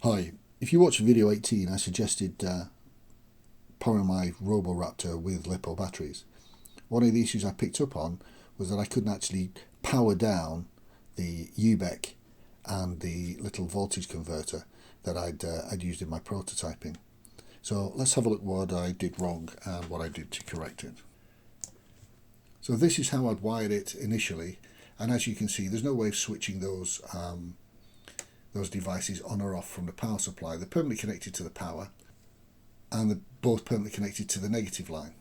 Hi, if you watch video 18, I suggested powering my Roboraptor with LiPo batteries. One of the issues I picked up on was that I couldn't actually power down the UBEC and the little voltage converter that I'd used in my prototyping. So let's have a look what I did wrong and what I did to correct it. So this is how I'd wired it initially, and as you can see, there's no way of switching those devices on or off from the power supply. They're permanently connected to the power, and they're both permanently connected to the negative line.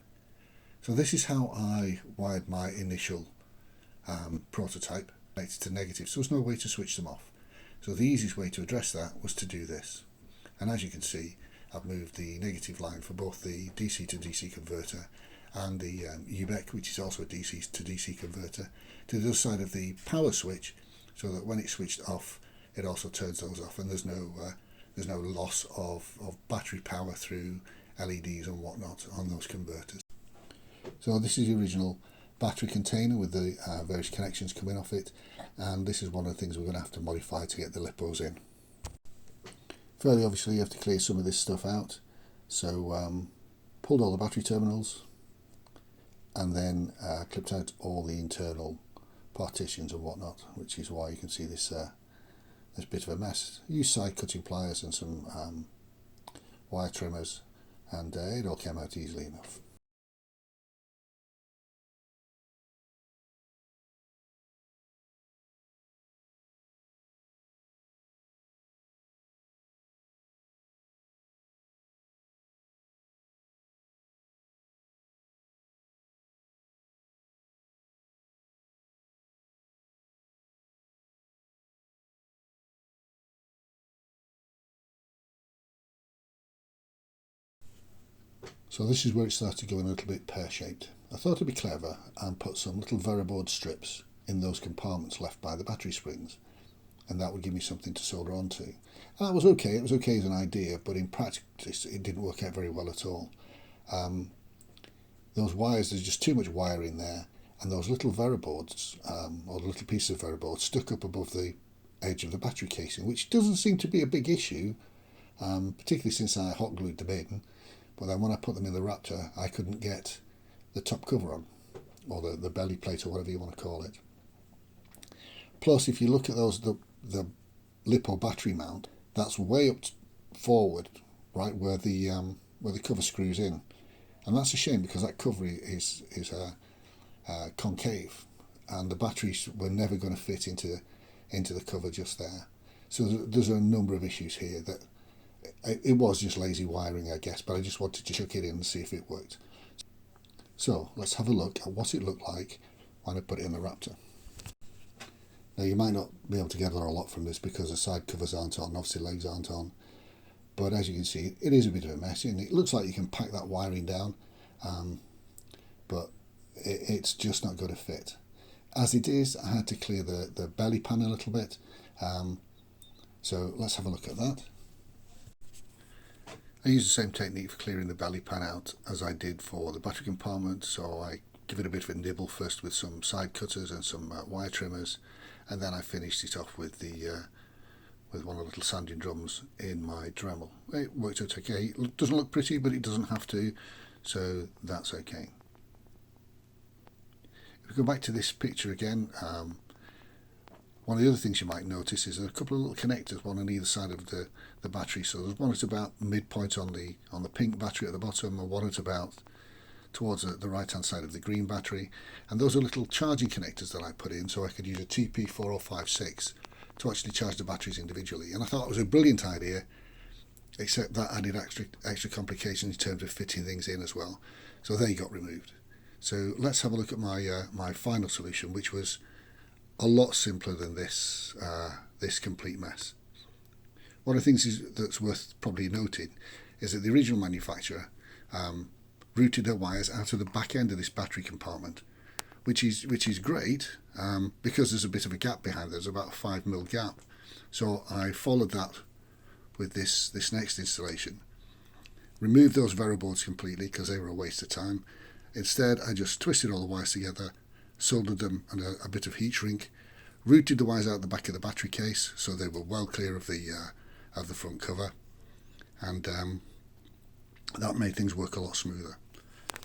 So this is how I wired my initial prototype, connected to negative. So there's no way to switch them off. So the easiest way to address that was to do this. And as you can see, I've moved the negative line for both the DC to DC converter and the UBEC, which is also a DC to DC converter, to the other side of the power switch, so that when it's switched off, it also turns those off, and there's no loss of battery power through LEDs and whatnot on those converters. So this is the original battery container with the various connections coming off it, and this is one of the things we're going to have to modify to get the LiPos in. Fairly obviously you have to clear some of this stuff out, so pulled all the battery terminals and then clipped out all the internal partitions and whatnot, which is why you can see this bit of a mess. Use side cutting pliers and some wire trimmers, and it all came out easily enough. So this is where it started going a little bit pear-shaped. I thought it'd be clever and put some little Veriboard strips in those compartments left by the battery springs, and that would give me something to solder onto. And that was okay, it was okay as an idea, but in practice it didn't work out very well at all. Those wires, there's just too much wire in there, and those little Veriboards, or the little pieces of Veriboard, stuck up above the edge of the battery casing, which doesn't seem to be a big issue, particularly since I hot glued them in. But then when I put them in the Raptor, I couldn't get the top cover on, or the belly plate, or whatever you want to call it. Plus, if you look at the LiPo battery mount, that's way up forward, right where the cover screws in, and that's a shame because that cover is concave, and the batteries were never going to fit into the cover just there. So there's a number of issues here that. It was just lazy wiring, I guess, but I just wanted to chuck it in and see if it worked. So let's have a look at what it looked like when I put it in the Raptor. Now you might not be able to gather a lot from this because the side covers aren't on, obviously legs aren't on, but as you can see it is a bit of a mess, and it looks like you can pack that wiring down, but it's just not going to fit. As it is, I had to clear the belly pan a little bit, so let's have a look at that. I use the same technique for clearing the belly pan out as I did for the battery compartment, so I give it a bit of a nibble first with some side cutters and some wire trimmers, and then I finished it off with with one of the little sanding drums in my Dremel. It worked out okay. It doesn't look pretty, but it doesn't have to, so that's okay. If we go back to this picture again, one of the other things you might notice is there are a couple of little connectors, one on either side of the battery. So there's one at about midpoint on the pink battery at the bottom, and one at about towards the right hand side of the green battery. And those are little charging connectors that I put in, so I could use a TP4056 to actually charge the batteries individually. And I thought it was a brilliant idea, except that added extra complications in terms of fitting things in as well. So they got removed. So let's have a look at my final solution, which was a lot simpler than this complete mess. One of the things that's worth probably noting is that the original manufacturer routed their wires out of the back end of this battery compartment, which is great because there's a bit of a gap behind. There's about a 5mm gap. So I followed that with this next installation. Removed those Veriboards completely because they were a waste of time. Instead, I just twisted all the wires together, soldered them and a bit of heat shrink, routed the wires out the back of the battery case so they were well clear of the of the front cover, and that made things work a lot smoother.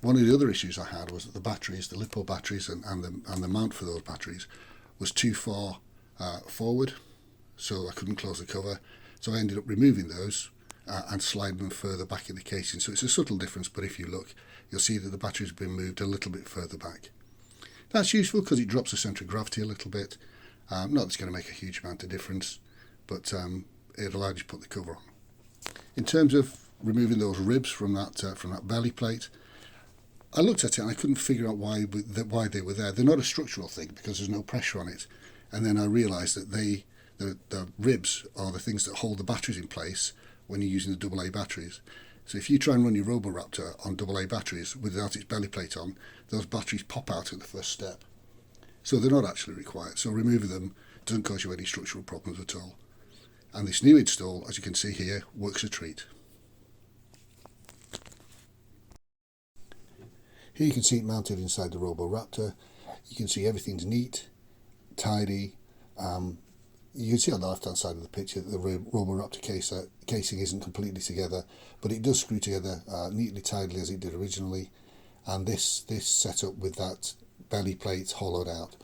One of the other issues I had was that the batteries, the LiPo batteries and the mount for those batteries was too far forward, so I couldn't close the cover. So I ended up removing those and sliding them further back in the casing. So it's a subtle difference, but if you look, you'll see that the batteries have been moved a little bit further back. That's useful because it drops the centre of gravity a little bit. Not that it's going to make a huge amount of difference, but it allowed you to put the cover on. In terms of removing those ribs from that belly plate, I looked at it and I couldn't figure out why they were there. They're not a structural thing because there's no pressure on it. And then I realised that the ribs are the things that hold the batteries in place when you're using the AA batteries. So if you try and run your Roboraptor on AA batteries without its belly plate on, those batteries pop out at the first step. So they're not actually required. So removing them doesn't cause you any structural problems at all. And this new install, as you can see here, works a treat. Here you can see it mounted inside the Roboraptor. You can see everything's neat, tidy. You can see on the left hand side of the picture that the Roboraptor casing isn't completely together, but it does screw together neatly, tidily as it did originally. And this setup with that belly plate hollowed out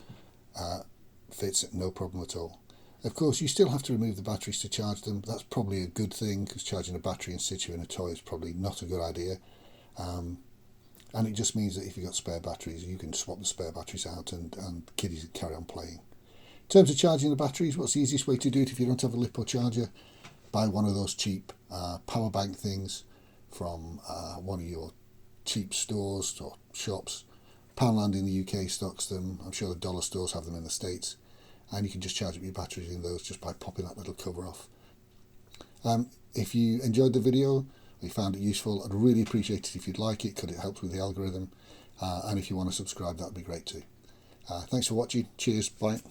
fits no problem at all. Of course, you still have to remove the batteries to charge them. That's probably a good thing, because charging a battery in situ in a toy is probably not a good idea. And it just means that if you've got spare batteries, you can swap the spare batteries out and kiddies can carry on playing. In terms of charging the batteries, what's the easiest way to do it if you don't have a LiPo charger? Buy one of those cheap power bank things from one of your cheap stores or shops. Poundland in the UK stocks them. I'm sure the dollar stores have them in the States. And you can just charge up your batteries in those just by popping that little cover off. If you enjoyed the video, or you found it useful, I'd really appreciate it if you'd like it, because it helps with the algorithm. And if you want to subscribe, that'd be great too. Thanks for watching. Cheers. Bye.